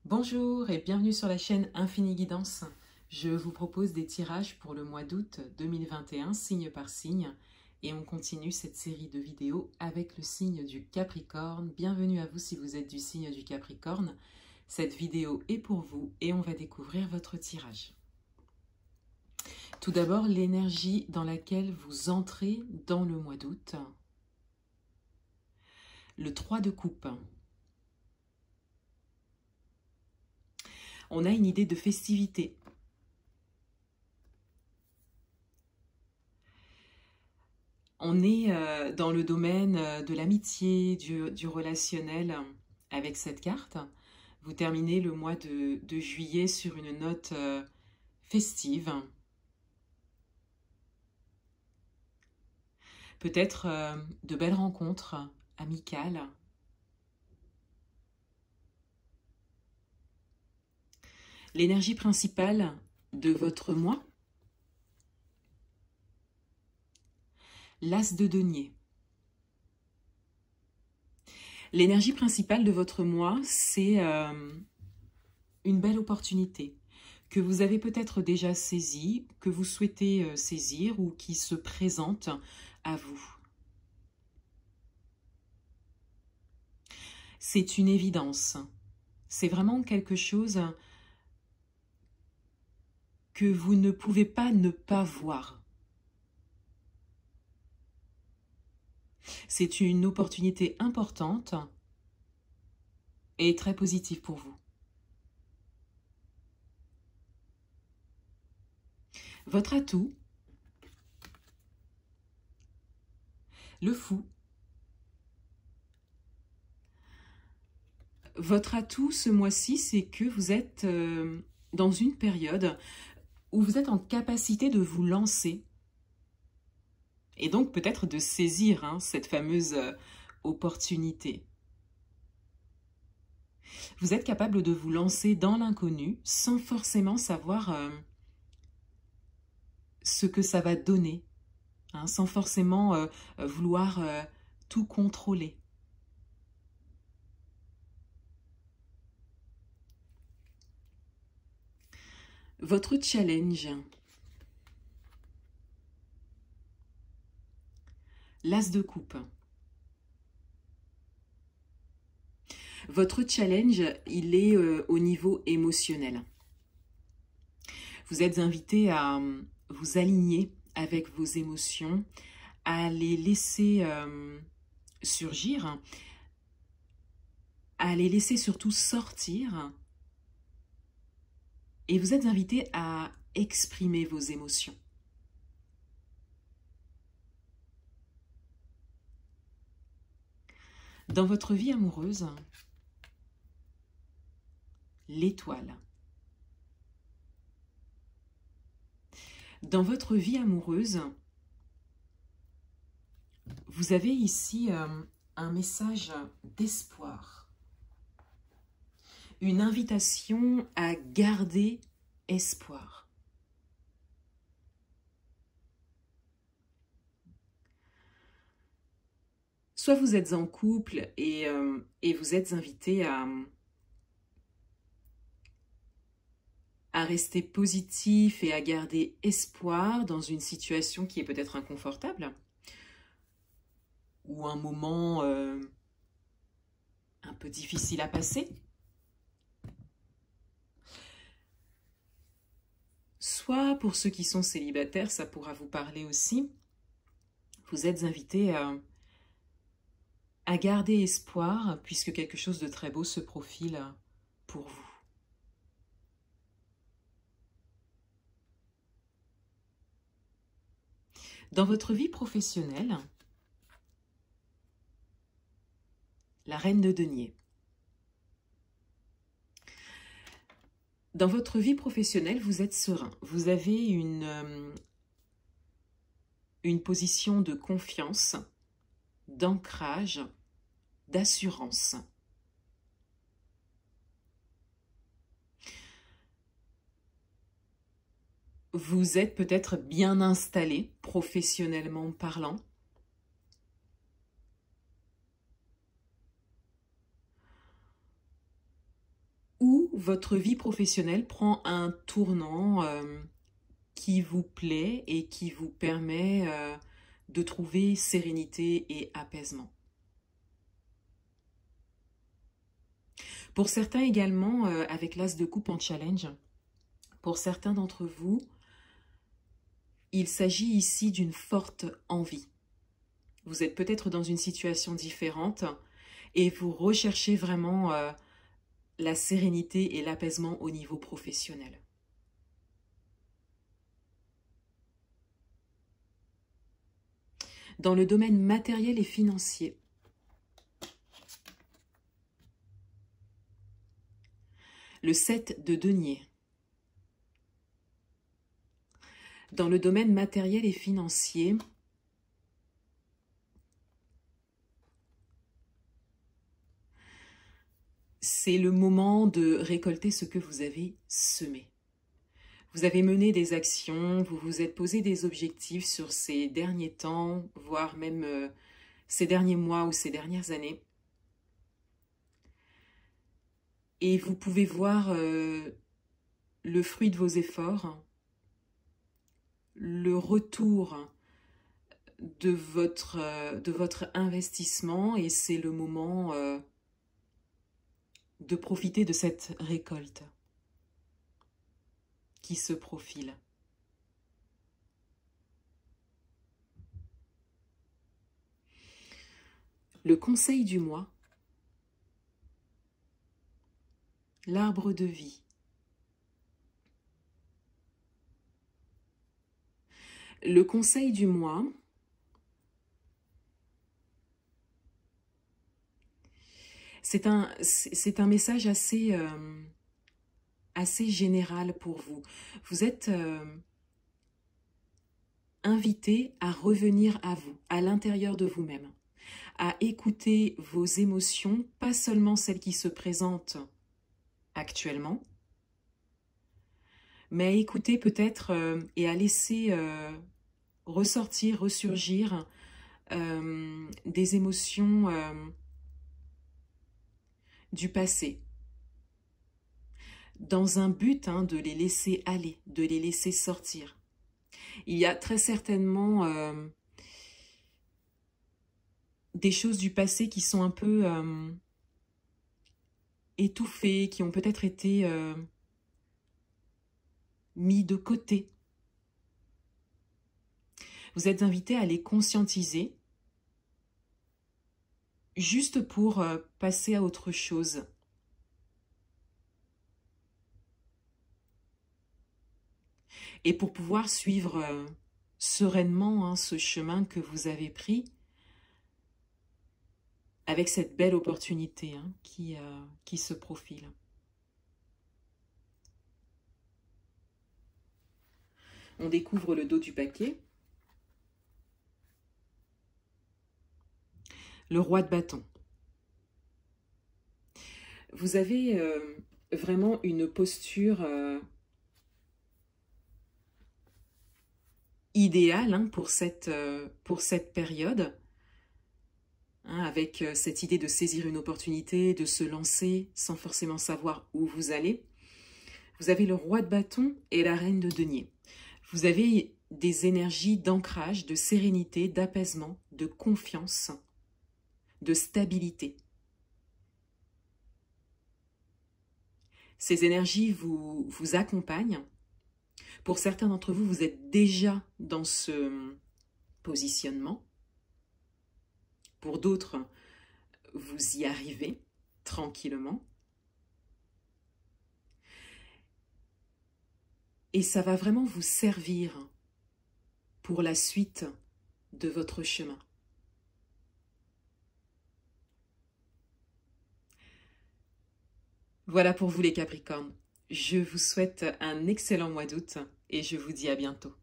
Bonjour et bienvenue sur la chaîne Infini Guidance. Je vous propose des tirages pour le mois d'août 2021, signe par signe. Et on continue cette série de vidéos avec le signe du Capricorne. Bienvenue à vous si vous êtes du signe du Capricorne. Cette vidéo est pour vous et on va découvrir votre tirage. Tout d'abord, l'énergie dans laquelle vous entrez dans le mois d'août. Le 3 de coupe. On a une idée de festivité. On est dans le domaine de l'amitié, du relationnel avec cette carte. Vous terminez le mois de juillet sur une note festive. Peut-être de belles rencontres amicales. L'énergie principale de votre mois, l'As de denier. L'énergie principale de votre mois, c'est une belle opportunité que vous avez peut-être déjà saisie, que vous souhaitez saisir ou qui se présente à vous. C'est une évidence. C'est vraiment quelque chose que vous ne pouvez pas ne pas voir. C'est une opportunité importante et très positive pour vous. Votre atout, le fou. Votre atout ce mois-ci, c'est que vous êtes dans une période où vous êtes en capacité de vous lancer et donc peut-être de saisir cette fameuse opportunité. Vous êtes capable de vous lancer dans l'inconnu sans forcément savoir ce que ça va donner, sans forcément vouloir tout contrôler. Votre challenge, l'As de coupe. Votre challenge, il est au niveau émotionnel. Vous êtes invité à vous aligner avec vos émotions, à les laisser surgir, à les laisser surtout sortir. Et vous êtes invité à exprimer vos émotions. Dans votre vie amoureuse, l'étoile. Dans votre vie amoureuse, vous avez ici un message d'espoir. Une invitation à garder espoir. Soit vous êtes en couple et vous êtes invité à rester positif et à garder espoir dans une situation qui est peut-être inconfortable ou un moment un peu difficile à passer. Soit pour ceux qui sont célibataires, ça pourra vous parler aussi. Vous êtes invités à garder espoir puisque quelque chose de très beau se profile pour vous. Dans votre vie professionnelle, la reine de denier. Dans votre vie professionnelle, vous êtes serein. Vous avez une position de confiance, d'ancrage, d'assurance. Vous êtes peut-être bien installé, professionnellement parlant. ou votre vie professionnelle prend un tournant qui vous plaît et qui vous permet de trouver sérénité et apaisement. Pour certains également, avec l'as de coupe en challenge, pour certains d'entre vous, il s'agit ici d'une forte envie. Vous êtes peut-être dans une situation différente et vous recherchez vraiment la sérénité et l'apaisement au niveau professionnel. Dans le domaine matériel et financier, le 7 de denier. Dans le domaine matériel et financier, c'est le moment de récolter ce que vous avez semé. Vous avez mené des actions, vous vous êtes posé des objectifs sur ces derniers temps, voire même ces derniers mois ou ces dernières années. Et vous pouvez voir le fruit de vos efforts, le retour de votre investissement, et c'est le moment de profiter de cette récolte qui se profile. Le conseil du mois, l'arbre de vie. Le conseil du mois, c'est un message assez général pour vous. Vous êtes invité à revenir à vous, à l'intérieur de vous-même, à écouter vos émotions, pas seulement celles qui se présentent actuellement, mais à écouter peut-être et à laisser ressortir, ressurgir des émotions du passé, dans un but de les laisser aller, de les laisser sortir. Il y a très certainement des choses du passé qui sont un peu étouffées, qui ont peut-être été mis de côté. Vous êtes invité à les conscientiser, juste pour passer à autre chose. Et pour pouvoir suivre sereinement ce chemin que vous avez pris, avec cette belle opportunité qui se profile. On découvre le dos du paquet. Le roi de bâton. Vous avez vraiment une posture idéale pour cette période, avec cette idée de saisir une opportunité, de se lancer sans forcément savoir où vous allez. Vous avez le roi de bâton et la reine de denier. Vous avez des énergies d'ancrage, de sérénité, d'apaisement, de confiance, de stabilité. Ces énergies vous accompagnent. Pour certains d'entre vous, vous êtes déjà dans ce positionnement. Pour d'autres, vous y arrivez tranquillement. Et ça va vraiment vous servir pour la suite de votre chemin. Voilà pour vous les Capricornes. Je vous souhaite un excellent mois d'août et je vous dis à bientôt.